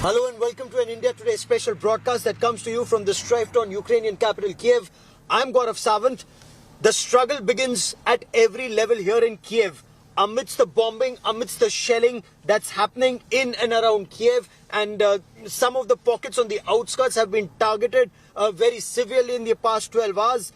Hello and welcome to an India Today special broadcast that comes to you from the strife-torn Ukrainian capital Kiev. I'm Gaurav Sawant. The struggle begins at every level here in Kiev. Amidst the bombing, amidst the shelling that's happening in and around Kiev, and some of the pockets on the outskirts have been targeted very severely in the past 12 hours.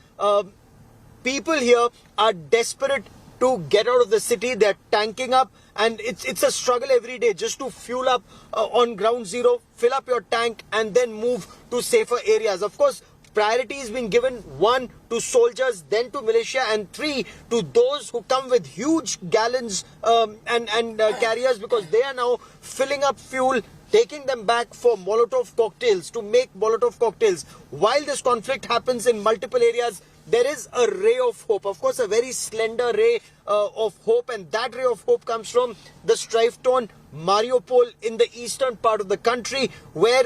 People here are desperate to get out of the city. They're tanking up, and it's a struggle every day just to fuel up on ground zero, fill up your tank, and then move to safer areas. Of course, priority is being given, 1, to soldiers, then to militia, and 3, to those who come with huge gallons and carriers, because they are now filling up fuel, taking them back for Molotov cocktails, to make Molotov cocktails. While this conflict happens in multiple areas, there is a ray of hope. Of course, a very slender ray of hope, and that ray of hope comes from the strife-torn Mariupol in the eastern part of the country, where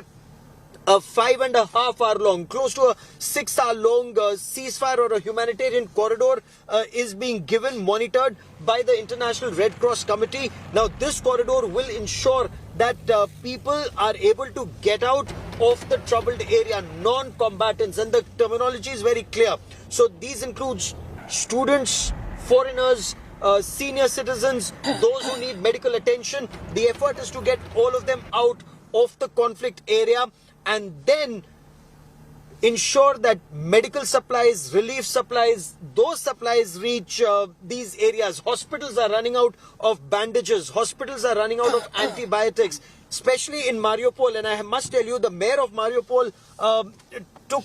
a 5.5 hour long, close to a 6 hour long ceasefire or a humanitarian corridor is being given, monitored by the International Red Cross Committee. Now, this corridor will ensure that people are able to get out of the troubled area, non-combatants, and the terminology is very clear. So these includes students, foreigners, senior citizens, those who need medical attention. The effort is to get all of them out of the conflict area, and then ensure that medical supplies, relief supplies, those supplies reach these areas. Hospitals are running out of bandages. Hospitals are running out of antibiotics, especially in Mariupol. And I must tell you, the mayor of Mariupol took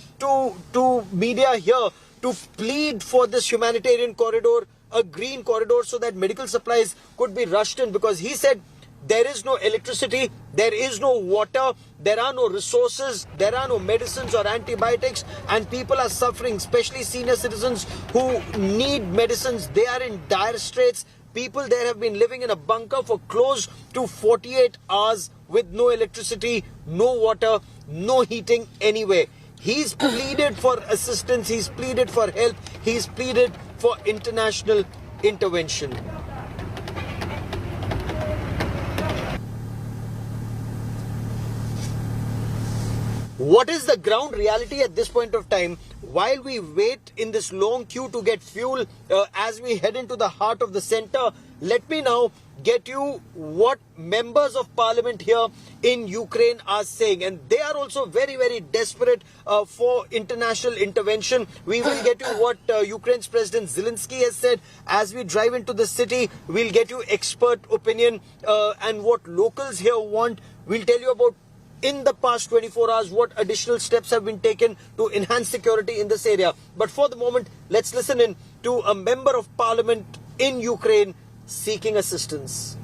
to media here to plead for this humanitarian corridor, a green corridor, so that medical supplies could be rushed in, because he said there is no electricity, there is no water, there are no resources, there are no medicines or antibiotics, and people are suffering, especially senior citizens who need medicines. They are in dire straits. People there have been living in a bunker for close to 48 hours with no electricity, no water, no heating anywhere. He's pleaded for assistance, he's pleaded for help, he's pleaded for international intervention. What is the ground reality at this point of time? While we wait in this long queue to get fuel as we head into the heart of the center, let me now get you what members of parliament here in Ukraine are saying. And they are also very, very desperate for international intervention. We will get you what Ukraine's President Zelensky has said. As we drive into the city, we'll get you expert opinion and what locals here want. We'll tell you about, in the past 24 hours, what additional steps have been taken to enhance security in this area. But for the moment, let's listen in to a member of parliament in Ukraine seeking assistance.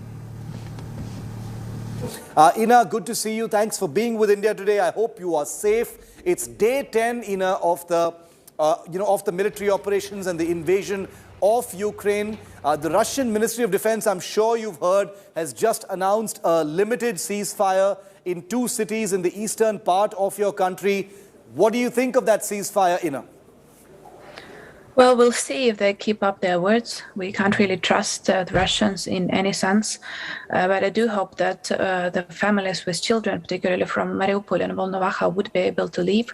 Ina, good to see you. Thanks for being with India Today. I hope you are safe. It's day 10, Ina, of the military operations and the invasion of Ukraine. The Russian Ministry of Defense, I'm sure you've heard, has just announced a limited ceasefire in 2 cities in the eastern part of your country. What do you think of that ceasefire, Ina? Well, we'll see if they keep up their words. We can't really trust the Russians in any sense. But I do hope that the families with children, particularly from Mariupol and Volnovakha, would be able to leave.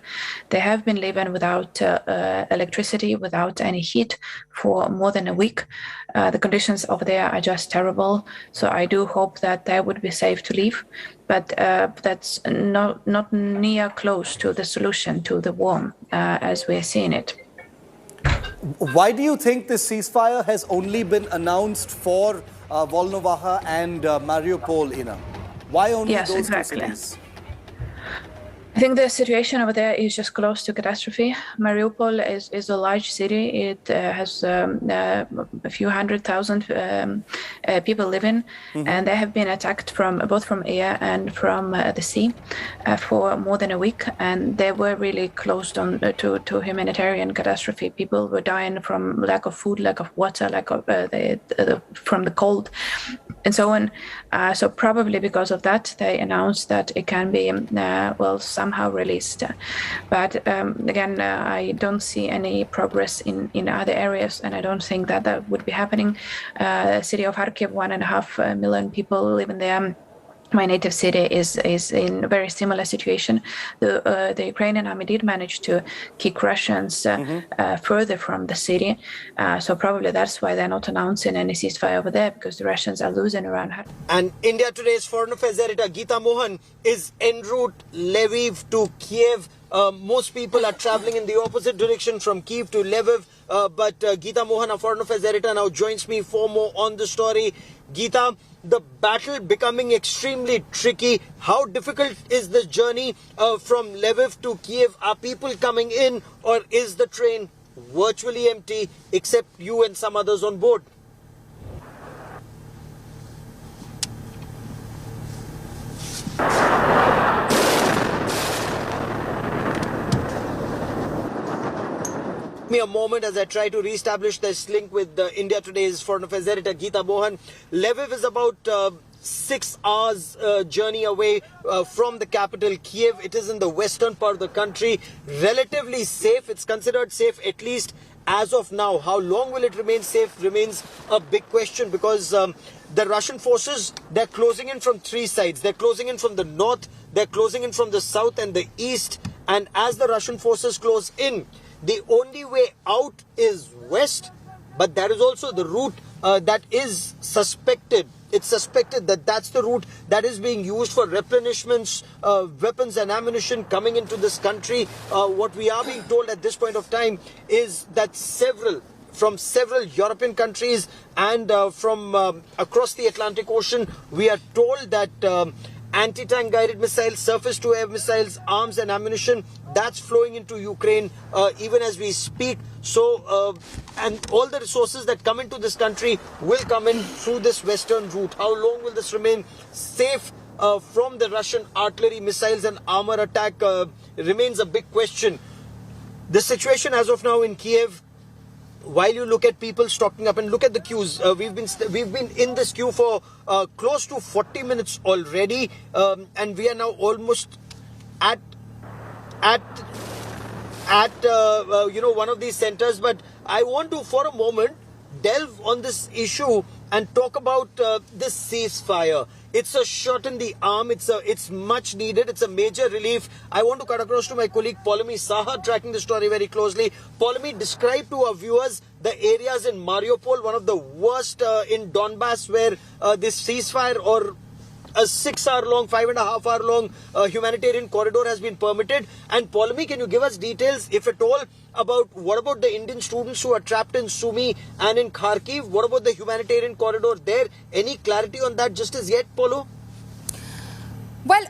They have been living without electricity, without any heat for more than a week. The conditions over there are just terrible. So I do hope that they would be safe to leave. But that's not near close to the solution to the war as we're seeing it. Why do you think this ceasefire has only been announced for Volnovakha and Mariupol, Ina? Why only those 2 cities? I think the situation over there is just close to Catastrophe. Mariupol is a large city. It has a few 100,000 people living, and they have been attacked both from air and from the sea for more than a week. And they were really closed on to humanitarian catastrophe. People were dying from lack of food, lack of water, lack of from the cold, and so on. So probably because of that, they announced that it can be somehow released. But again, I don't see any progress in other areas, and I don't think that would be happening. City of Kharkiv, 1.5 million people living there. my native city is in a very similar situation. The Ukrainian army did manage to kick Russians further from the city, so probably that's why they're not announcing any ceasefire over there, because the Russians are losing around her. And India Today's Foreign Affairs editor Geeta Mohan is en route Lviv to Kiev. Most people are traveling in the opposite direction from Kyiv to Lviv, but Geeta Mohan, our Foreign Affairs editor, now joins me for more on the story. Geeta, the battle becoming extremely tricky. How difficult is this journey from Lviv to Kiev? Are people coming in, or is the train virtually empty except you and some others on board? Me a moment as I try to reestablish this link with India Today's Foreign Affairs editor Geeta Mohan. Lviv is about 6 hours journey away from the capital Kiev. It is in the western part of the country, relatively safe. It's considered safe, at least as of now. How long will it remain safe remains a big question, because the Russian forces, they're closing in from 3 sides. They're closing in from the north, they're closing in from the south and the east. And as the Russian forces close in, the only way out is west, but that is also the route that is suspected. It's suspected that that's the route that is being used for replenishments, weapons and ammunition coming into this country. What we are being told at this point of time is that from several European countries and from across the Atlantic Ocean, we are told that anti-tank guided missiles, surface-to-air missiles, arms and ammunition, that's flowing into Ukraine even as we speak. So, and all the resources that come into this country will come in through this western route. How long will this remain safe from the Russian artillery, missiles and armor attack remains a big question. The situation as of now in Kiev, while you look at people stocking up and look at the queues, we've been in this queue for close to 40 minutes already, and we are now almost at one of these centers. But I want to, for a moment, delve on this issue and talk about this ceasefire. It's a shot in the arm. It's much needed. It's a major relief. I want to cut across to my colleague Polami Saha, tracking the story very closely. Polami, describe to our viewers the areas in Mariupol, one of the worst in Donbass, where this ceasefire or a 6-hour-long, 5.5-hour-long humanitarian corridor has been permitted. And Polami, can you give us details, if at all, about what about the Indian students who are trapped in Sumy and in Kharkiv? What about the humanitarian corridor there? Any clarity on that just as yet, Polo? Well,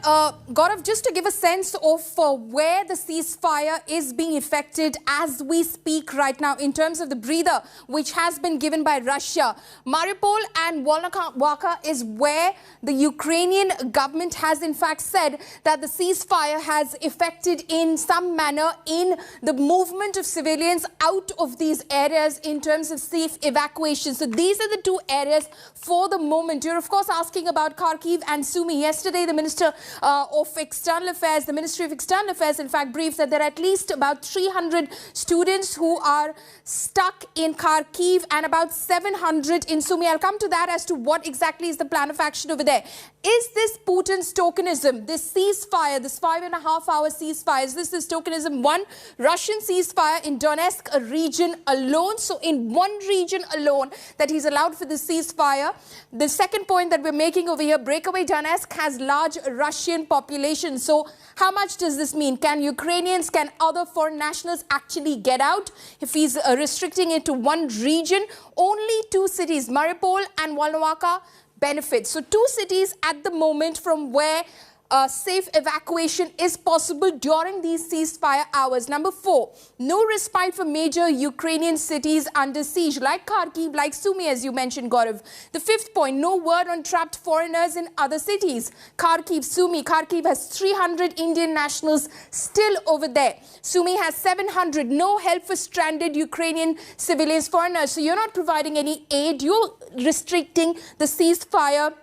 Gaurav, just to give a sense of where the ceasefire is being effected as we speak right now in terms of the breather which has been given by Russia, Mariupol and Volnovakha is where the Ukrainian government has in fact said that the ceasefire has effected in some manner in the movement of civilians out of these areas in terms of safe evacuation. So these are the 2 areas for the moment. You're of course asking about Kharkiv and Sumy. Yesterday, the Minister of External Affairs, the Ministry of External Affairs, in fact, briefed that there are at least about 300 students who are stuck in Kharkiv and about 700 in Sumy. I'll come to that as to what exactly is the plan of action over there. Is this Putin's tokenism, this ceasefire, this 5.5-hour ceasefire, is this tokenism? One, Russian ceasefire in Donetsk, a region alone. So in one region alone that he's allowed for the ceasefire. The second point that we're making over here, breakaway Donetsk has large Russian population. So how much does this mean? Can Ukrainians, can other foreign nationals actually get out? If he's restricting it to one region, only 2 cities, Mariupol and Volnovakha, benefit. So 2 cities at the moment from where safe evacuation is possible during these ceasefire hours. Number 4, no respite for major Ukrainian cities under siege like Kharkiv, like Sumy, as you mentioned, Gaurav. The 5th point, no word on trapped foreigners in other cities. Kharkiv, Sumy. Kharkiv has 300 Indian nationals still over there. Sumy has 700. No help for stranded Ukrainian civilians, foreigners. So you're not providing any aid. You're restricting the ceasefire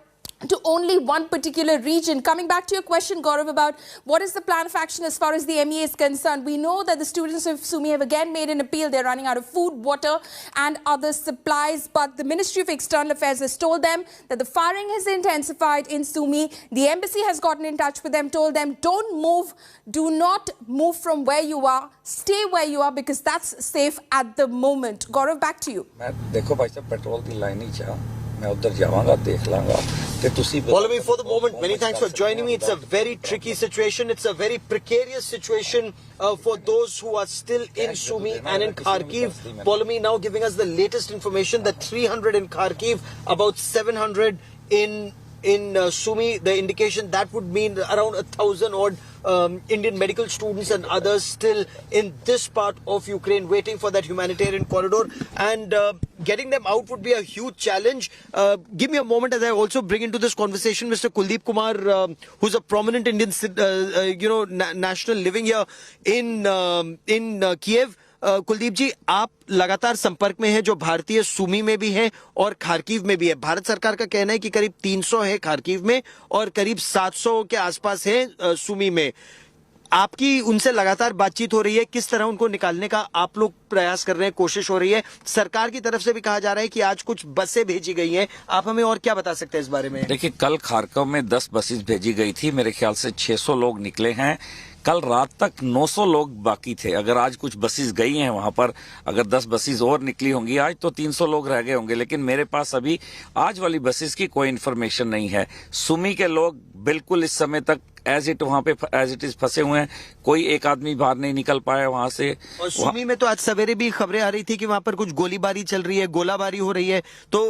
to only one particular region. Coming back to your question, Gaurav, about what is the plan of action as far as the MEA is concerned, we know that the students of Sumy have again made an appeal. They're running out of food, water and other supplies, but the Ministry of External Affairs has told them that the firing has intensified in Sumy. The embassy has gotten in touch with them, told them, don't move, do not move from where you are, stay where you are, because that's safe at the moment. Gaurav, back to you. Polemy, for the moment, many thanks for joining me. It's a very tricky situation. It's a very precarious situation for those who are still in Sumy and in Kharkiv. Polemy now giving us the latest information that 300 in Kharkiv, about 700 in Sumy. The indication that would mean around 1,000 odd Indian medical students and others still in this part of Ukraine waiting for that humanitarian corridor, and getting them out would be a huge challenge. Give me a moment as I also bring into this conversation Mr. Kuldeep Kumar, who's a prominent Indian national living here in Kiev. Kuldeep जी, आप लगातार संपर्क में हैं जो भारतीय सुमी में भी हैं और खारकीव में भी है। भारत सरकार का कहना है कि करीब 300 है खारकीव में और करीब 700 के आसपास है सुमी में। आपकी उनसे लगातार बातचीत हो रही है, किस तरह उनको निकालने का आप लोग प्रयास कर रहे हैं, कोशिश हो रही है? सरकार की तरफ से भी कहा जा रहा है कि आज कुछ बसें भेजी गई हैं, आप हमें और क्या बता सकते हैं इस बारे में? देखिए, कल खारकोव में 10 बसेस भेजी गई थी, मेरे ख्याल से 600 लोग निकले हैं। कल रात तक 900 लोग बाकी थे। अगर आज कुछ बसेस गई हैं वहां पर, अगर 10 बसेस और निकली होंगी आज, तो 300 लोग रह गए होंगे। लेकिन मेरे पास अभी आज वाली बसेस की कोई इन्फॉर्मेशन नहीं है। सुमी के लोग बिल्कुल इस समय तक एज इट इज फंसे हुए हैं। कोई एक आदमी बाहर नहीं निकल पाया वहां से। और सुमी में तो आज सवेरे भी खबरें आ रही थी कि वहां पर कुछ गोलीबारी चल रही है, गोलाबारी हो रही है। तो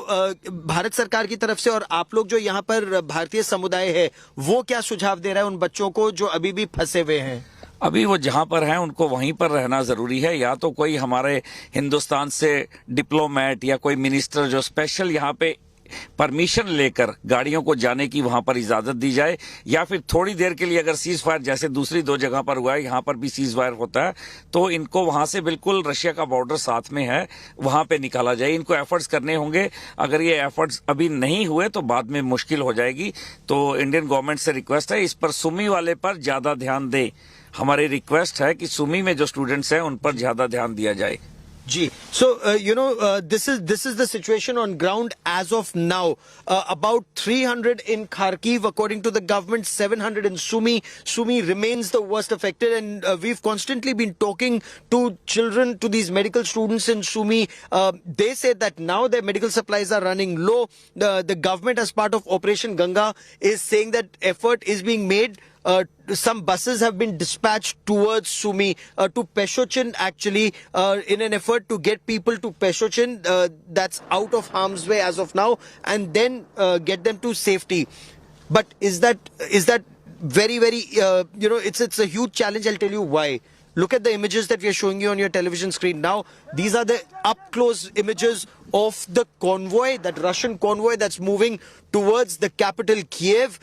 भारत सरकार की तरफ से और आप लोग जो यहाँ पर भारतीय समुदाय है, वो क्या सुझाव दे रहा है उन बच्चों को जो अभी भी फंसे हुए हैं? अभी वो जहां पर हैं उनको वहीं पर रहना जरूरी है। या तो कोई हमारे हिंदुस्तान से डिप्लोमेट या कोई मिनिस्टर जो स्पेशल यहाँ पे परमिशन लेकर गाड़ियों को जाने की वहां पर इजाजत दी जाए, या फिर थोड़ी देर के लिए अगर सीज फायर जैसे दूसरी 2 जगह पर हुआ है, यहाँ पर भी सीज फायर होता है, तो इनको वहां से बिल्कुल रशिया का बॉर्डर साथ में है, वहां पे निकाला जाए। इनको एफर्ट्स करने होंगे। अगर ये एफर्ट्स अभी नहीं हुए तो बाद में मुश्किल हो जाएगी। तो इंडियन गवर्नमेंट से रिक्वेस्ट है, इस पर सुमी वाले पर ज्यादा ध्यान दे। हमारी रिक्वेस्ट है कि सुमी में जो स्टूडेंट्स हैं उन पर ज्यादा ध्यान दिया जाए। Gee. So, this is the situation on ground as of now. About 300 in Kharkiv, according to the government, 700 in Sumy. Sumy remains the worst affected, and we've constantly been talking to children, to these medical students in Sumy. They say that now their medical supplies are running low. The government, as part of Operation Ganga, is saying that effort is being made. Some buses have been dispatched towards Sumy, to Peshochin actually, in an effort to get people to Peshochin, that's out of harm's way as of now, and then get them to safety. But is that very, very, it's a huge challenge. I'll tell you why. Look at the images that we are showing you on your television screen now. These are the up-close images of the convoy, that Russian convoy that's moving towards the capital Kiev.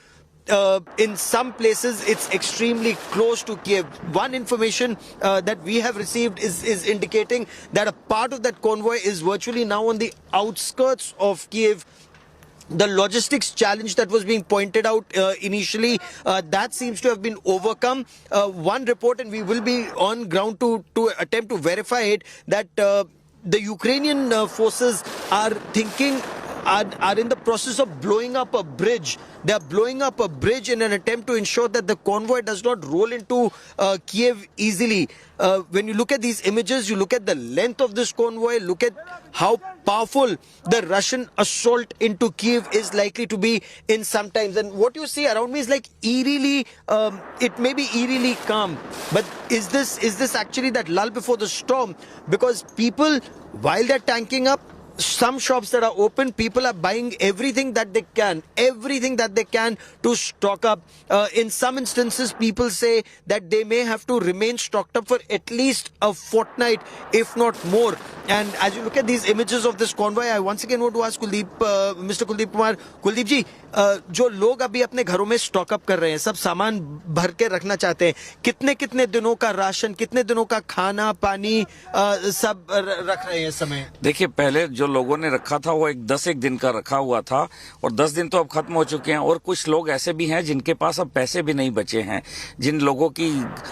In some places it's extremely close to Kiev. One information that we have received is indicating that a part of that convoy is virtually now on the outskirts of Kiev. The logistics challenge that was being pointed out initially, that seems to have been overcome. One report, and we will be on ground to attempt to verify it, that the Ukrainian forces are in the process of blowing up a bridge. They are blowing up a bridge in an attempt to ensure that the convoy does not roll into Kiev easily. When you look at these images, you look at the length of this convoy, look at how powerful the Russian assault into Kiev is likely to be in some times. And what you see around me is like eerily, it may be eerily calm. But is this actually that lull before the storm? Because people, while they're tanking up, some shops that are open, people are buying everything that they can to stock up. In some instances, people say that they may have to remain stocked up for at least a fortnight, if not more. And as you look at these images of this convoy, I once again want to ask Mr. Kuldeep Kumar. Kuldeep ji, जो लोग अभी अपने घरों में stock up कर रहे हैं, सब सामान भर के रखना चाहते हैं, कितने कितने दिनों का राशन, कितने दिनों का खाना पानी सब रख रहे हैं इस समय? देखिए, पहले जो लोगों ने रखा था वो 10 दिन का रखा हुआ था, और 10 दिन तो अब खत्म हो चुके हैं। और कुछ लोग ऐसे भी हैं जिनके पास अब पैसे भी नहीं बचे हैं। जिन लोगों की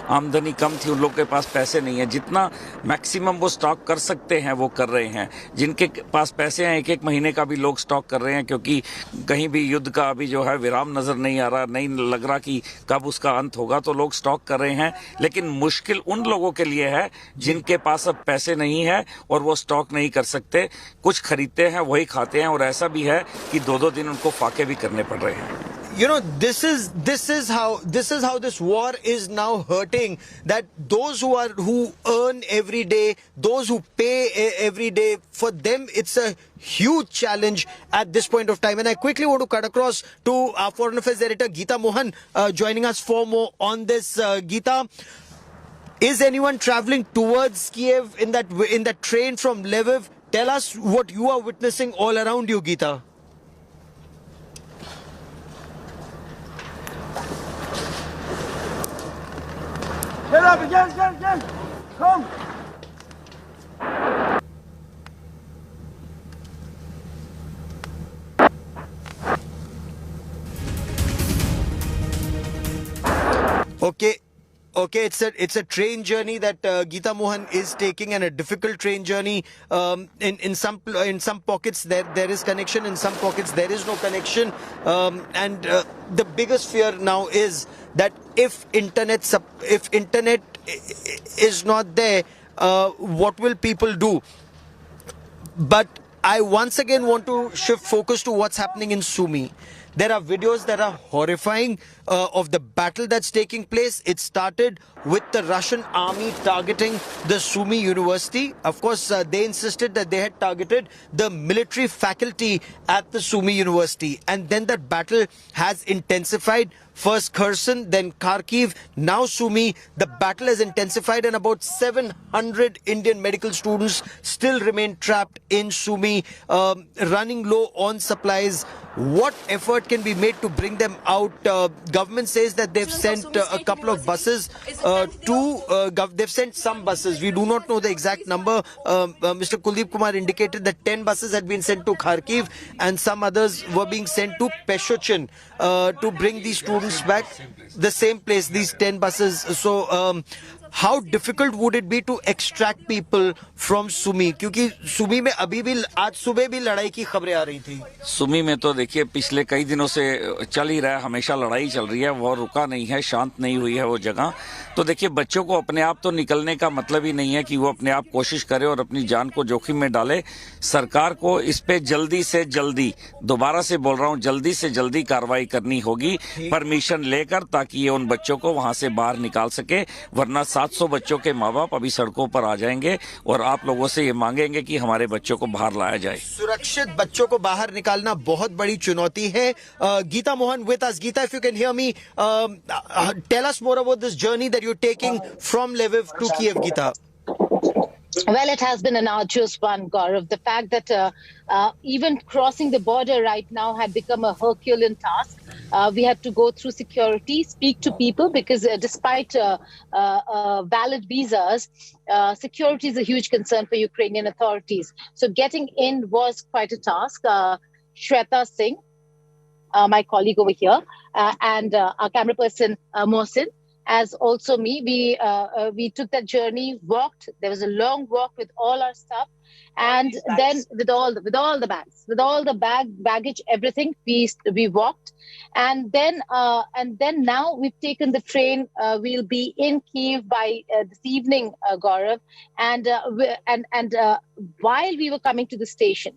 आमदनी कम थी उन लोगों के पास पैसे नहीं है। जितना मैक्सिमम वो स्टॉक कर सकते हैं वो कर रहे हैं। जिनके पास पैसे हैं 1-1 महीने का भी लोग स्टॉक कर रहे हैं, क्योंकि कहीं भी युद्ध का अभी जो है विराम नजर नहीं आ रहा, नहीं लग रहा कि कब उसका अंत होगा, तो लोग स्टॉक कर रहे हैं। लेकिन मुश्किल उन लोगों के लिए है जिनके पास अब पैसे नहीं है और वो स्टॉक नहीं कर सकते। कुछ खरीदते हैं वही खाते हैं, और ऐसा भी है कि 2-2 दिन उनको फाके भी करने पड़ रहे हैं। You know, this is how this war is now hurting. That those who earn every day, those who pay every day, for them it's a huge challenge at this point of time. And I quickly want to cut across to our Foreign Affairs Editor Geeta Mohan, joining us for more on this. Geeta, is anyone traveling towards Kiev in that train from Lviv? Tell us what you are witnessing all around you, Geeta. Get up again, come. Okay, it's a train journey that Geeta Mohan is taking, and a difficult train journey. In some pockets there is connection, in some pockets there is no connection, and the biggest fear now is that if internet is not there, what will people do? But I once again want to shift focus to what's happening in Sumy. There are videos that are horrifying of the battle that's taking place. It started with the Russian army targeting the Sumy University. Of course, they insisted that they had targeted the military faculty at the Sumy University. And then that battle has intensified. First Kherson, then Kharkiv, now Sumy. The battle has intensified, and about 700 Indian medical students still remain trapped in Sumy, running low on supplies. What effort can be made to bring them out? Government says that they've sent a couple of buses they've sent some buses. We do not know the exact number. Mr. Kuldeep Kumar indicated that 10 buses had been sent to Kharkiv and some others were being sent to Peshochin to bring these students back. The same place, these 10 buses. So how difficult would it be to extract people from Sumy? क्योंकि सुमी में अभी भी आज सुबह भी लड़ाई की खबरें आ रही थी. सुमी में तो देखिए पिछले कई दिनों से चल ही रहा है, हमेशा लड़ाई चल रही है, वो रुका नहीं है, शांत नहीं हुई है वो जगह. तो देखिए बच्चों को अपने आप तो निकलने का मतलब ही नहीं है कि वो अपने आप कोशिश करे और अपनी जान को जोखिम में डाले. सरकार को इस पे जल्दी से जल्दी, दोबारा से बोल रहा हूँ, जल्दी से जल्दी कार्रवाई करनी होगी परमिशन लेकर, ताकि ये उन बच्चों को वहां से बाहर निकाल सके. वरना 700 बच्चों के माँ बाप अभी सड़कों पर आ जाएंगे और आप लोगों से ये मांगेंगे कि हमारे बच्चों को बाहर लाया जाए. सुरक्षित बच्चों को बाहर निकालना बहुत बड़ी चुनौती है. Geeta Mohan with us. Geeta, if you can hear me, tell us more about this journey that you're taking from Lviv to Kiev, Geeta. Well, it has been an arduous one, Gaurav. The fact that even crossing the border right now had become a Herculean task. We had to go through security, speak to people, because despite valid visas, security is a huge concern for Ukrainian authorities. So getting in was quite a task. Shweta Singh, my colleague over here, and our camera person, Mohsin, as also me, we took that journey, walked. There was a long walk with all our stuff, and then with all the baggage, everything, we walked, and then now we've taken the train. We'll be in Kyiv by this evening, Gaurav, and while we were coming to the station.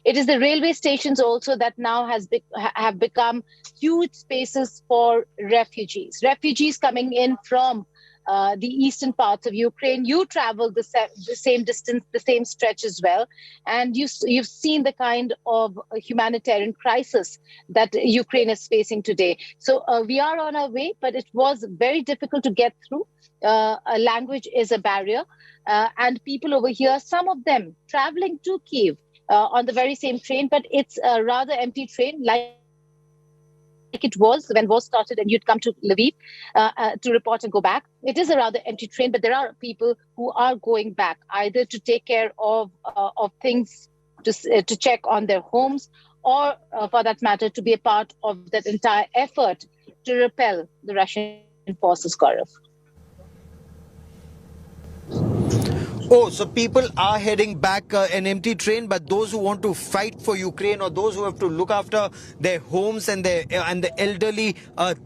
It is the railway stations also that now have become huge spaces for refugees. Refugees coming in from the eastern parts of Ukraine. You travel the same distance, the same stretch as well. And you've seen the kind of humanitarian crisis that Ukraine is facing today. So we are on our way, but it was very difficult to get through. Language is a barrier. And people over here, some of them traveling to Kyiv, on the very same train, but it's a rather empty train, like it was when war started and you'd come to Lviv to report and go back. It is a rather empty train, but there are people who are going back either to take care of things, to check on their homes, or for that matter, to be a part of that entire effort to repel the Russian forces, Gaurav. Oh, so people are heading back an empty train, but those who want to fight for Ukraine or those who have to look after their homes and the elderly,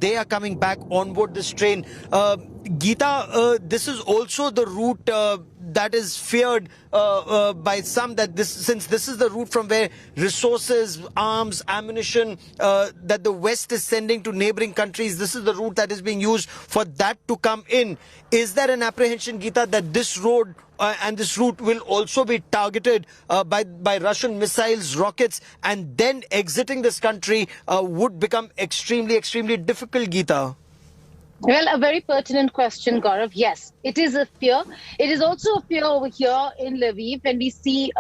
they are coming back on board this train. Geeta, this is also the route that is feared by some, that since this is the route from where resources, arms, ammunition that the West is sending to neighboring countries, this is the route that is being used for that to come in. Is there an apprehension, Geeta, that this road and this route will also be targeted by Russian missiles, rockets, and then exiting this country would become extremely, extremely difficult, Geeta? Well, a very pertinent question, Gaurav. Yes, it is a fear. It is also a fear over here in Lviv when we see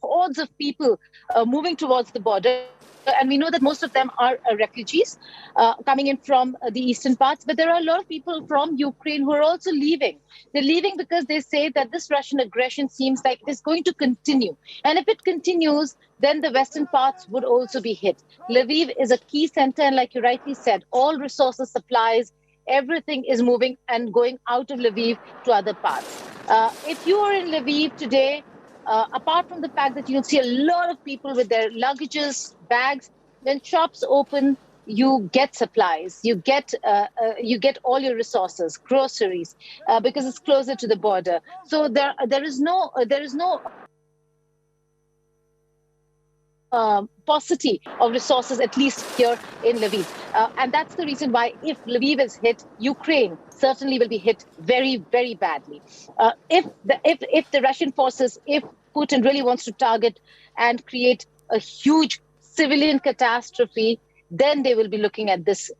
hordes of people moving towards the border. And we know that most of them are refugees coming in from the eastern parts. But there are a lot of people from Ukraine who are also leaving. They're leaving because they say that this Russian aggression seems like it is going to continue. And if it continues, then the western parts would also be hit. Lviv is a key center. And like you rightly said, all resources, supplies, everything is moving and going out of Lviv to other parts. If you are in Lviv today, apart from the fact that you'll see a lot of people with their luggages, bags, when shops open, you get supplies, you get all your resources, groceries, because it's closer to the border. So there is no paucity of resources, at least here in Lviv. And that's the reason why if Lviv is hit, Ukraine certainly will be hit very, very badly. If the Russian forces, if Putin really wants to target and create a huge civilian catastrophe, then they will be looking at this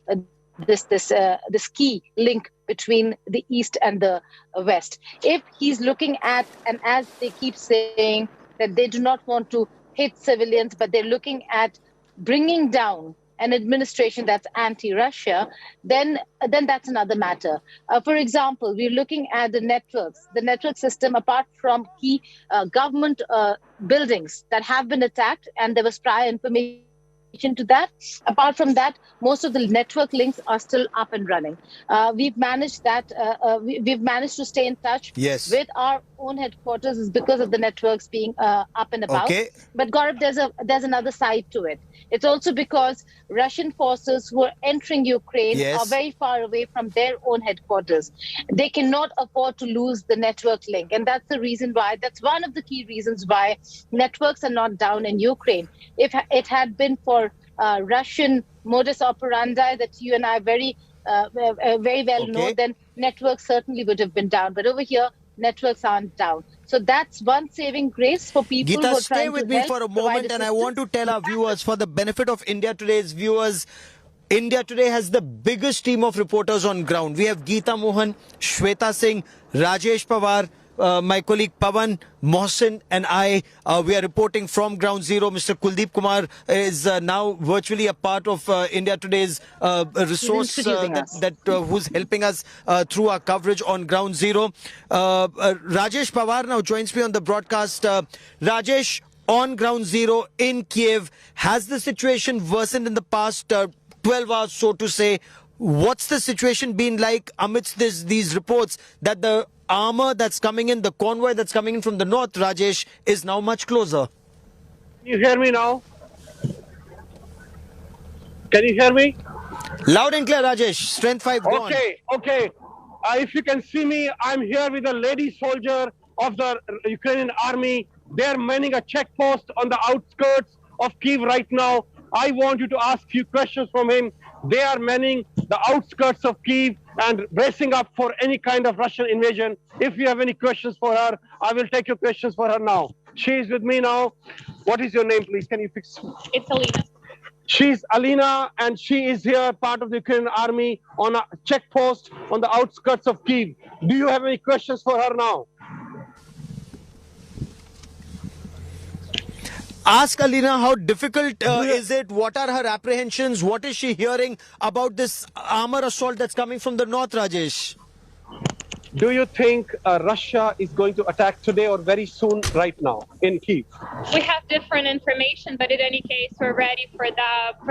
key link between the East and the West. If he's looking at, and as they keep saying, that they do not want to hit civilians, but they're looking at bringing down an administration that's anti-Russia, then that's another matter. For example, we're looking at the network system, apart from key government buildings that have been attacked, and there was prior information to that. Apart from that, most of the network links are still up and running. We've managed that. We've managed to stay in touch with our own headquarters is because of the networks being up and about. Okay. But Gaurav, there's another side to it. It's also because Russian forces who are entering Ukraine are very far away from their own headquarters. They cannot afford to lose the network link. And that's the reason why, that's one of the key reasons why networks are not down in Ukraine. If it had been for Russian modus operandi that you and I very well know, then networks certainly would have been down. But over here, networks aren't down. So that's one saving grace for people Geeta, who are stay trying with to me help, for a moment, and I want to tell our viewers, for the benefit of India Today's viewers, India Today has the biggest team of reporters on ground. We have Geeta Mohan, Shweta Singh, Rajesh Pawar, my colleague Pawan, Mohsin and I. We are reporting from Ground Zero. Mr. Kuldeep Kumar is now virtually a part of India Today's resource who's helping us through our coverage on Ground Zero. Rajesh Pawar now joins me on the broadcast. Rajesh, on Ground Zero in Kiev, has the situation worsened in the past 12 hours, so to say? What's the situation been like amidst these reports that the armor that's coming in, the convoy that's coming in from the north, Rajesh, is now much closer? Can you hear me now? Can you hear me? Loud and clear, Rajesh. Strength 5 gone. Okay. If you can see me, I'm here with a lady soldier of the Ukrainian army. They're manning a check post on the outskirts of Kyiv right now. I want you to ask a few questions from him. They are manning the outskirts of Kyiv and bracing up for any kind of Russian invasion. If you have any questions for her, I will take your questions for her now. She is with me now. What is your name, please? Can you fix? It's Alina. She's Alina, and she is here, part of the Ukrainian army, on a check post on the outskirts of Kyiv. Do you have any questions for her now? Ask Alina how difficult is it? What are her apprehensions? What is she hearing about this armor assault that's coming from the north, Rajesh? Do you think Russia is going to attack today or very soon right now in Kyiv? We have different information, but in any case, we're ready for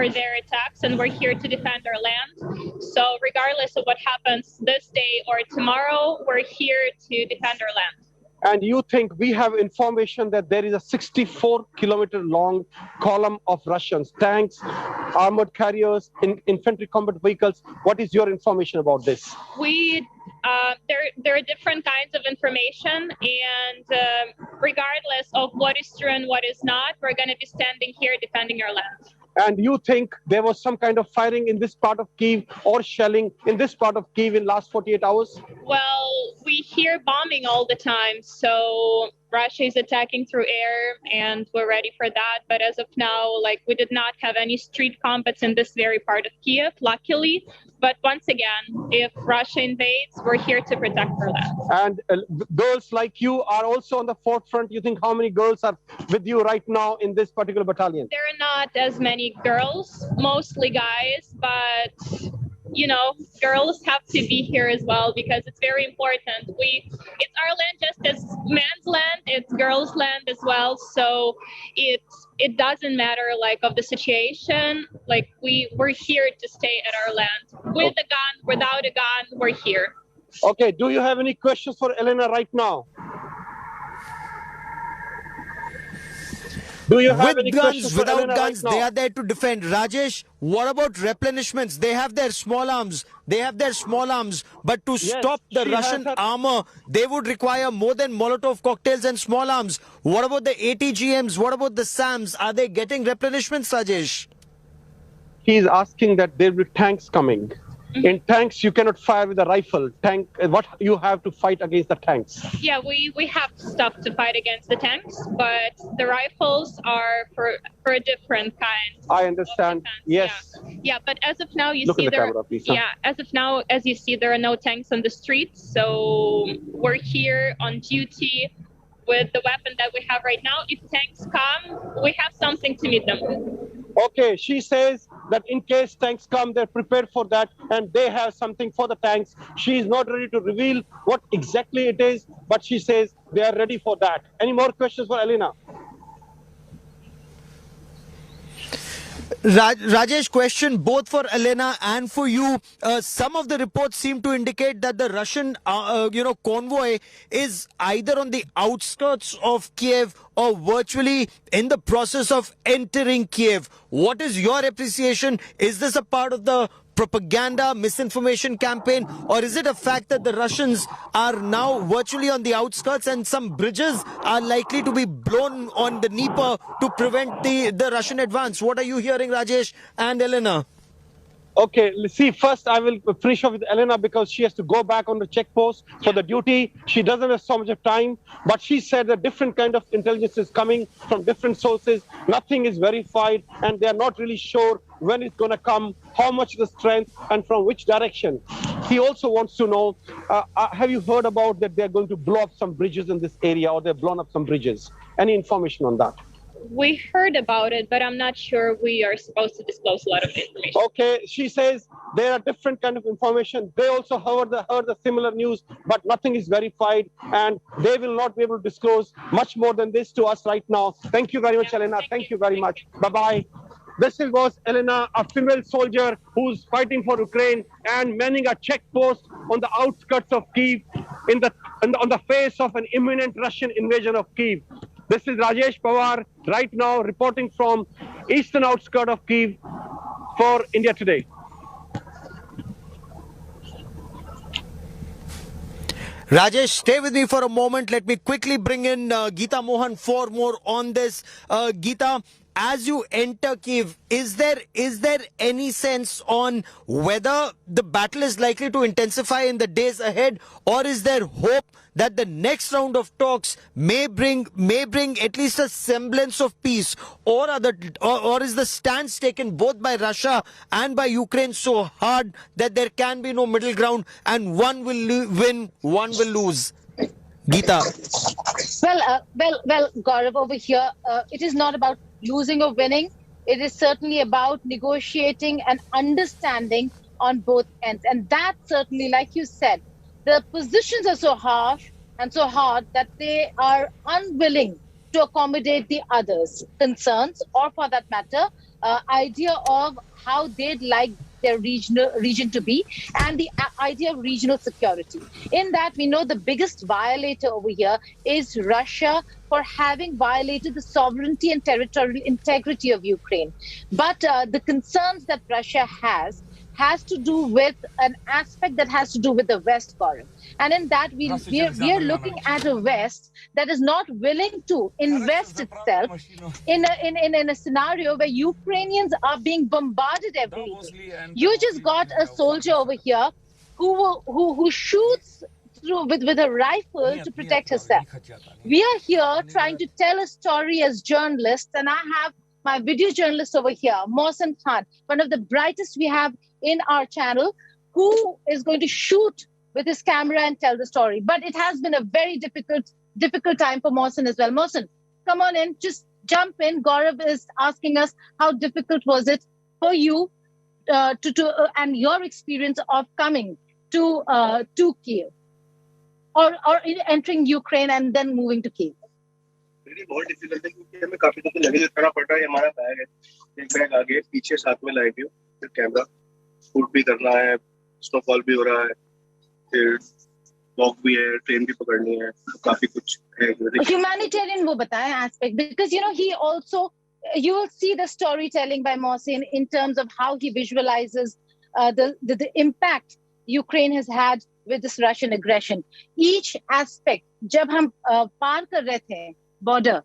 their attacks, and we're here to defend our land. So regardless of what happens this day or tomorrow, we're here to defend our land. And you think we have information that there is a 64-kilometer long column of Russians, tanks, armored carriers, infantry combat vehicles. What is your information about this? There are different kinds of information, and regardless of what is true and what is not, we're going to be standing here defending our land. And you think there was some kind of firing in this part of Kyiv or shelling in this part of Kyiv in last 48 hours? Well, we hear bombing all the time, so Russia is attacking through air, and we're ready for that. But as of now, we did not have any street combats in this very part of Kiev, luckily. But once again, if Russia invades, we're here to protect our land. And girls like you are also on the forefront. You think how many girls are with you right now in this particular battalion? There are not as many girls, mostly guys, but girls have to be here as well because it's very important. It's our land just as man's land, it's girls' land as well. So it doesn't matter of the situation. We're here to stay at our land. With a gun, without a gun, we're here. Okay, do you have any questions for Elena right now? Do you have With guns, without guns, they are there to defend. Rajesh, what about replenishments? They have their small arms. But to stop the Russian armor, they would require more than Molotov cocktails and small arms. What about the ATGMs? What about the SAMs? Are they getting replenishments, Rajesh? He is asking that there will be tanks coming. In tanks, you cannot fire with a rifle. What you have to fight against the tanks? Yeah, we have stuff to fight against the tanks, but the rifles are for a different kind. I understand. Yes. Yeah, but as of now, as you see, there are no tanks on the streets. So we're here on duty with the weapon that we have right now. If tanks come, we have something to meet them with. Okay, she says that in case tanks come, they're prepared for that and they have something for the tanks. She is not ready to reveal what exactly it is, but she says they are ready for that. Any more questions for Elena? Rajesh, question both for Elena and for you. Some of the reports seem to indicate that the Russian, convoy is either on the outskirts of Kiev or virtually in the process of entering Kiev. What is your appreciation? Is this a part of the propaganda, misinformation campaign, or is it a fact that the Russians are now virtually on the outskirts and some bridges are likely to be blown on the Dnieper to prevent the Russian advance? What are you hearing, Rajesh and Elena? Okay, let's see. First, I will finish off with Elena because she has to go back on the check post for the duty. She doesn't have so much of time, but she said that different kind of intelligence is coming from different sources. Nothing is verified, and they are not really sure when it's going to come, how much the strength, and from which direction. He also wants to know, have you heard about that they're going to blow up some bridges in this area, or they've blown up some bridges? Any information on that? We heard about it, but I'm not sure we are supposed to disclose a lot of information. Okay, she says there are different kind of information. They also heard the similar news, but nothing is verified, and they will not be able to disclose much more than this to us right now. Thank you very much, Elena. Thank you very much. Bye-bye. This was Elena, a female soldier who's fighting for Ukraine and manning a check post on the outskirts of Kyiv on the face of an imminent Russian invasion of Kyiv. This is Rajesh Pawar right now reporting from eastern outskirts of Kyiv for India Today. Rajesh, stay with me for a moment. Let me quickly bring in Geeta Mohan for more on this. Geeta, as you enter Kyiv, is there any sense on whether the battle is likely to intensify in the days ahead, or is there hope that the next round of talks may bring at least a semblance of peace, or is the stance taken both by Russia and by Ukraine so hard that there can be no middle ground and one will win, one will lose? Geeta. Well, Gaurav, over here, it is not about losing or winning. It is certainly about negotiating and understanding on both ends. And that certainly, like you said, the positions are so harsh and so hard that they are unwilling to accommodate the others' concerns, or for that matter, idea of how they'd like their region to be, and the idea of regional security. In that, we know the biggest violator over here is Russia for having violated the sovereignty and territorial integrity of Ukraine. But the concerns that Russia has to do with an aspect that has to do with the West, Gaurav. And in that, we are looking at a West that is not willing to invest itself in a scenario where Ukrainians are being bombarded every day. You just got a soldier over here who shoots through with a rifle to protect herself. We are here trying to tell a story as journalists, and I have my video journalist over here, Mohsen Khan, one of the brightest we have in our channel, who is going to shoot with his camera and tell the story. But it has been a very difficult time for Mohsen as well. Mohsen, come on in, just jump in. Gaurav is asking us how difficult was it for you and your experience of coming to Kiev or entering Ukraine and then moving to Kiev. बहुत difficult है क्योंकि हमें काफी कुछ luggage करना पड़ रहा है। हमारा बैग है, एक बैग आगे पीछे साथ में लाइट है, फिर कैमरा शूट भी करना है, स्नोफॉल भी हो रहा है, फिर वॉक भी है, ट्रेन भी पकड़नी है, काफी कुछ है। Humanitarian वो बताएं aspect, because he also, you will see the storytelling by Mohsen in terms of how he visualizes the impact Ukraine has had with this Russian aggression. Each aspect, जब हम पार कर रहे थे बॉर्डर,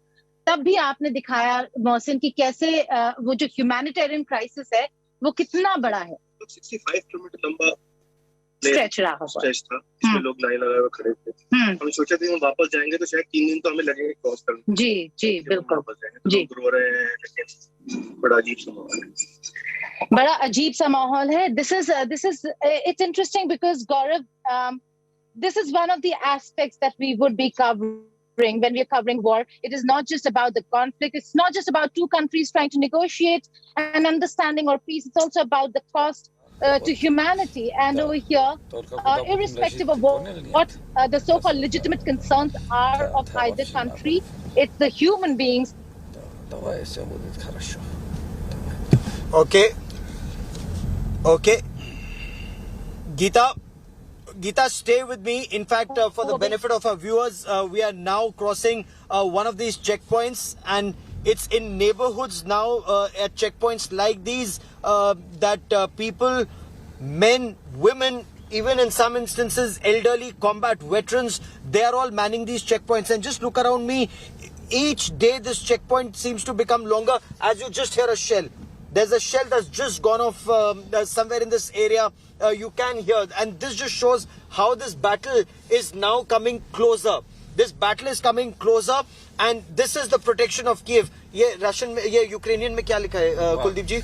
तब भी आपने दिखाया मोहसिन की कैसे वो जो ह्यूमैनिटेरियन क्राइसिस है वो कितना बड़ा है। 65 किलोमीटर लंबा स्ट्रेच रहा स्ट्रेच था, इसमें लोग लाइन लगाए हुए खड़े थे। हम सोचे थे हम वापस जाएंगे तो शायद 3 दिन तो हमें लगेंगे क्रॉस करने। जी बिल्कुल, जी रो रहे हैं, लेकिन बड़ा अजीब सा माहौल है। बड़ा अजीब सा माहौल है। This is it's interesting because Gaurav, this is one of the aspects that we would be covering when we are covering war. It is not just about the conflict. It's not just about two countries trying to negotiate an understanding or peace. It's also about the cost to humanity. And over here, irrespective of what the so-called legitimate concerns are of either country, it's the human beings. Okay. Geeta, stay with me. In fact, for the benefit of our viewers, we are now crossing one of these checkpoints, and it's in neighborhoods now at checkpoints like these that people, men, women, even in some instances elderly combat veterans, they are all manning these checkpoints. And just look around me, each day this checkpoint seems to become longer as you just hear a shell. There's a shell that's just gone off somewhere in this area. You can hear, and this just shows how this battle is now coming closer. This battle is coming closer, and this is the protection of Kiev. ये Russian में, ये Ukrainian में क्या लिखा है कुलदीप जी?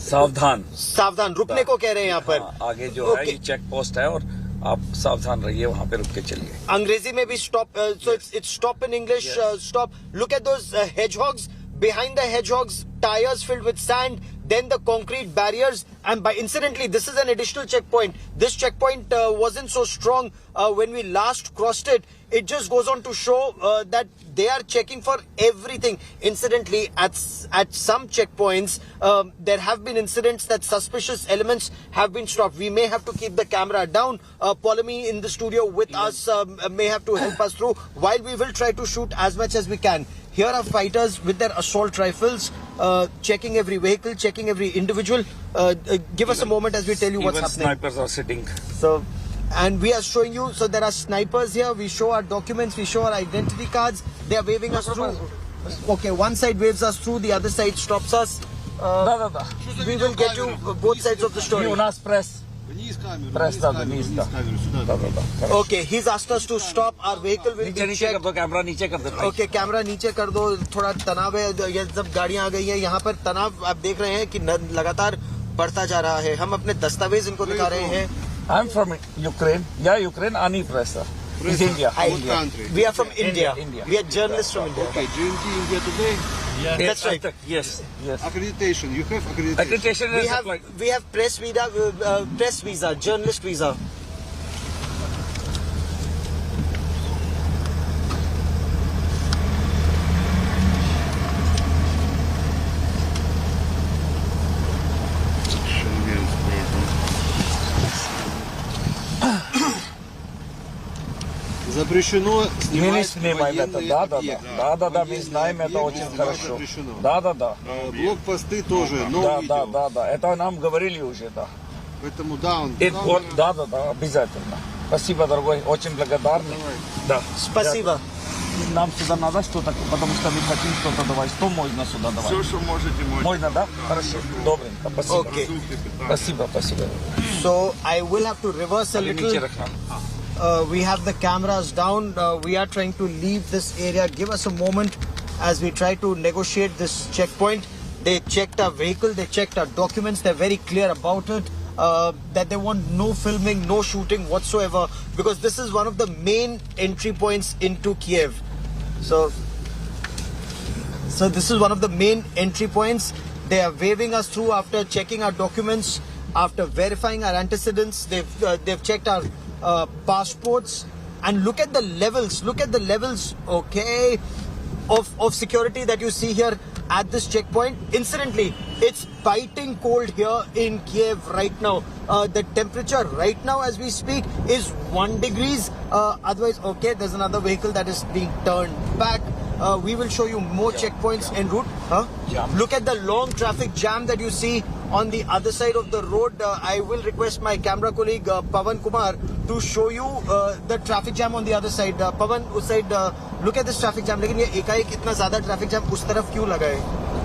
सावधान रुकने को कह रहे हैं यहाँ पर। आगे जो है ये चेक पोस्ट है और आप सावधान रहिए, वहाँ पे रुक के चलिए। अंग्रेजी में भी stop, so it's stop in English. Stop. Look at those hedgehogs. Behind the hedgehogs, tires filled with sand, then the concrete barriers, and incidentally, this is an additional checkpoint. This checkpoint wasn't so strong when we last crossed it. It just goes on to show that they are checking for everything. Incidentally, at some checkpoints, there have been incidents that suspicious elements have been stopped. We may have to keep the camera down. Polemy in the studio with us may have to help us through, while we will try to shoot as much as we can. Here are fighters with their assault rifles, checking every vehicle, checking every individual. Give us a moment as we tell you what's happening. Snipers are sitting. So, and we are showing you, so there are snipers here. We show our documents, we show our identity cards. They are waving us through. Okay, one side waves us through, the other side stops us. We will get you both sides of the story. Okay, he's asked us to stop. Our vehicle will be checked. Okay, camera नीचे कर दो, थोड़ा तनाव है, ये जब गाड़ियां आ गई हैं यहाँ पर तनाव आप देख रहे हैं कि लगातार बढ़ता जा रहा है। हम अपने दस्तावेज इनको दिखा रहे हैं। I'm from Ukraine. Yeah, Ukraine. Ani pressa. It's India. What country? We are from India. India. We are journalists from India. Okay, GMT India today. Yeah, That's right. Yes, yes. Accreditation. You have accreditation. Accreditation is applied. We have press visa, journalist visa. Запрещено Мы не снимать снимаем это, военные да, объекты. мы знаем это Объекты очень снимать хорошо. запрещено. Да. Блокпосты тоже, но видео. Да, это нам говорили уже, да. Поэтому даун. Да, обязательно. Спасибо, дорогой, очень благодарны. Да. Спасибо. Нам сюда надо что-то, потому что мы хотим что-то давать. Что можно сюда давать? Все, что можете. Можно, да? Хорошо, добренько, спасибо. Okay. Спасибо. So I will have to reverse a little. We have the cameras down. We are trying to leave this area. Give us a moment as we try to negotiate this checkpoint. They checked our vehicle, they checked our documents. They're very clear about it. That they want no filming, no shooting whatsoever, because this is one of the main entry points into Kiev. So this is one of the main entry points. They are waving us through after checking our documents, after verifying our antecedents. They've checked our passports, and look at the levels. Look at the levels, okay, of security that you see here at this checkpoint. Incidentally, it's biting cold here in Kiev right now. The temperature right now as we speak is 1 degree. Otherwise, okay, there's another vehicle that is being turned back. We will show you more checkpoints en route. Look at the long traffic jam that you see on the other side of the road. I will request my camera colleague Pavan Kumar to show you the traffic jam on the other side. Pavan, उस side, look at this traffic jam. लेकिन ये एकाएक इतना ज़्यादा traffic jam उस तरफ क्यों लगा है?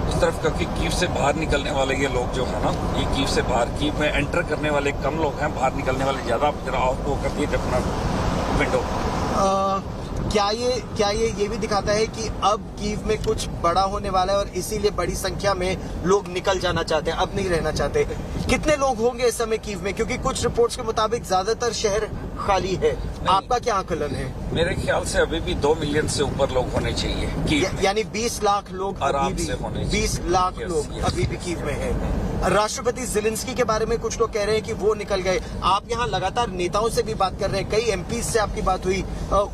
इस तरफ क्योंकि कीव से बाहर निकलने वाले ये लोग जो है ना, ये कीव से बाहर, कीव में एंटर करने वाले कम लोग हैं, बाहर निकलने वाले ज़्यादा। आप जरा आउट को कर दीजिए अपना विंडो। क्या ये भी दिखाता है कि अब कीव में कुछ बड़ा होने वाला है और इसीलिए बड़ी संख्या में लोग निकल जाना चाहते हैं, अब नहीं रहना चाहते? कितने लोग होंगे इस समय कीव में? क्योंकि कुछ रिपोर्ट्स के मुताबिक ज्यादातर शहर खाली है। आपका क्या आकलन है? मेरे ख्याल से अभी भी 2 मिलियन से ऊपर लोग होने चाहिए। यानी 20 लाख लोग आराम से होने चाहिए। 20 लाख लोग अभी भी कीव में है। राष्ट्रपति ज़ेलेंस्की के बारे में कुछ लोग कह रहे हैं कि वो निकल गए। आप यहाँ लगातार नेताओं से भी बात कर रहे हैं, कई एमपी से आपकी बात हुई,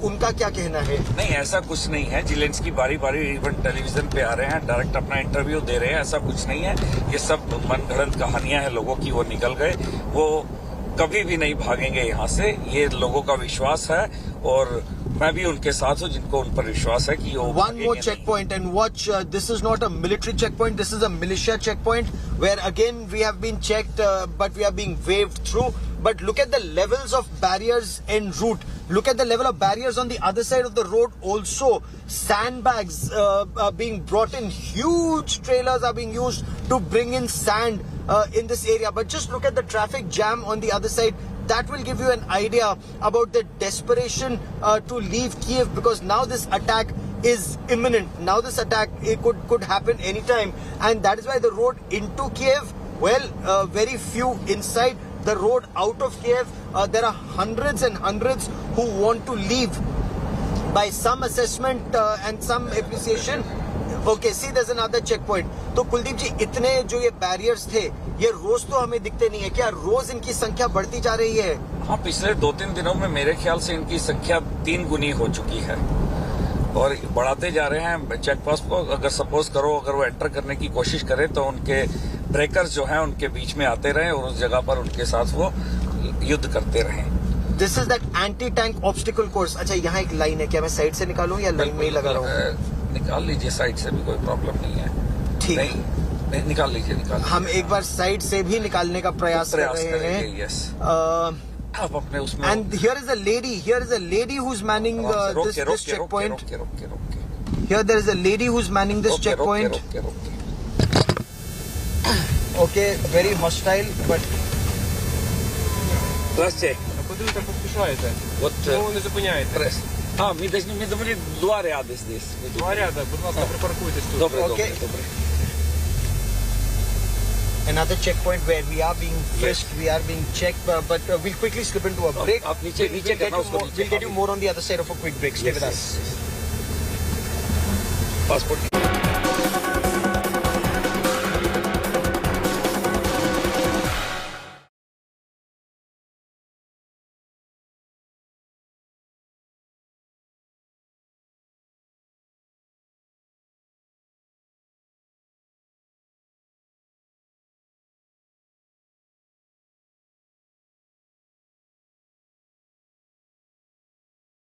उनका क्या कहना है? नहीं, ऐसा कुछ नहीं है। ज़ेलेंस्की बारी इवन टेलीविजन पे आ रहे हैं, डायरेक्ट अपना इंटरव्यू दे रहे हैं, ऐसा कुछ नहीं है। ये सब मनगढ़ंत कहानियां हैं लोगों की। वो निकल गए, वो कभी भी नहीं भागेंगे यहाँ से, ये लोगों का विश्वास है और मैं भी उनके साथ हूँ जिनको उन पर विश्वास है कि वो One more checkpoint and watch, this is not a military checkpoint, this is a militia checkpoint where again we have been checked but we are being waved through. But look at the levels of barriers en route. Look at the level of barriers on the other side of the road also. Sandbags are being brought in. Huge trailers are being used to bring in sand in this area. But just look at the traffic jam on the other side. That will give you an idea about the desperation to leave Kiev, because now this attack is imminent. Now this attack, it could happen anytime. And that is why the road into Kiev, well, very few inside. The road out of Kiev, there are hundreds and hundreds who want to leave. By some assessment and some appreciation, okay, see there's another checkpoint. तो कुलदीप जी, इतने जो ये barriers थे, ये रोज तो हमें दिखते नहीं है क्या? रोज इनकी संख्या बढ़ती जा रही है? हाँ, पिछले 2-3 दिनों में मेरे ख्याल से इनकी संख्या 3 गुनी हो चुकी है और बढ़ाते जा रहे हैं। चेक पोस्ट को अगर सपोज करो, अगर वो एंटर करने की कोशिश करें तो उनके ब्रेकर्स जो हैं उनके बीच में आते रहे और उस जगह पर उनके साथ वो युद्ध करते रहे। This is that anti tank obstacle course. अच्छा, यहाँ एक लाइन है, क्या मैं साइड से निकालूं या लाइन में ही लगा रहा हूँ? निकाल लीजिए, साइड से भी कोई प्रॉब्लम नहीं है। ठीक, नहीं, निकाल लीजिए। हम एक बार साइड से भी निकालने का प्रयास कर रहे हैं। यस, आप अपने उसमें। And here is a lady who's manning this checkpoint. Here there is a lady who's manning this checkpoint. Okay, very hostile, but. Здравствуйте. Куди ви так поспішаєте? Чому ви не зупиняєте? Ми думали 2 ряди здесь. 2 ряди, будь ласка, припаркуйтесь тут. Добре. another checkpoint where we are being frisked, we are being checked, but we'll quickly slip into a break. We'll get you more on the other side of a quick break. Stay with us. Passport.